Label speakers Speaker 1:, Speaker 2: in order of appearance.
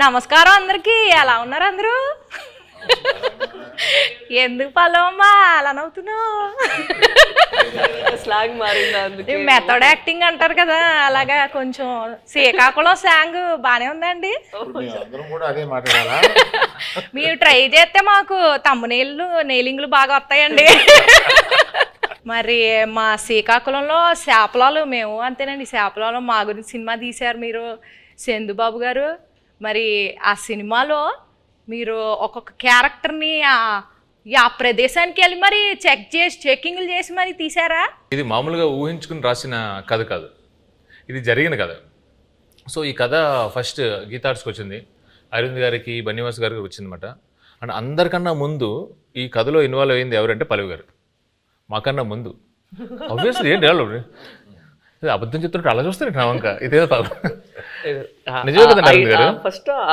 Speaker 1: నమస్కారం అందరికి. ఎలా ఉన్నారు అందరూ? ఎందుకు పల్లవమ్మా అలా నవ్వుతున్నావు?
Speaker 2: స్లాగ్ మారిందా? అందుకే
Speaker 1: మెథడ్ యాక్టింగ్ అంటారు కదా, అలాగా కొంచెం శ్రీకాకుళం సాంగ్ బానే ఉందండి. మీరు ట్రై చేస్తే మాకు నెయిలింగ్లు బాగా వస్తాయండి. మరి మా శ్రీకాకుళంలో చేపలాలు, మేము అంతేనండి చేపలాలు. మా గురించి సినిమా తీశారు మీరు, చందుబాబు గారు. మరి ఆ సినిమాలో మీరు ఒక్కొక్క క్యారెక్టర్ని ఆ ప్రదేశానికి వెళ్ళి మరి చెక్కింగ్లు చేసి మరి తీసారా?
Speaker 3: ఇది మామూలుగా ఊహించుకుని రాసిన కథ కాదు, ఇది జరిగిన కథ. సో ఈ కథ ఫస్ట్ గీతార్ట్స్కి వచ్చింది, అరవింద్ గారికి, బన్నీవాస్ గారికి వచ్చిందన్నమాట. అండ్ అందరికన్నా ముందు ఈ కథలో ఇన్వాల్వ్ అయింది ఎవరంటే పల్లవి గారు. మాకన్నా ముందు ఆబ్వియస్లీ ఏం డెవలప్ అబద్ధం చెప్తుంటే అలా చూస్తారు నా వంక. ఇదేదో నిజమే కదండి అరవింద్ గారు.
Speaker 2: ఫస్ట్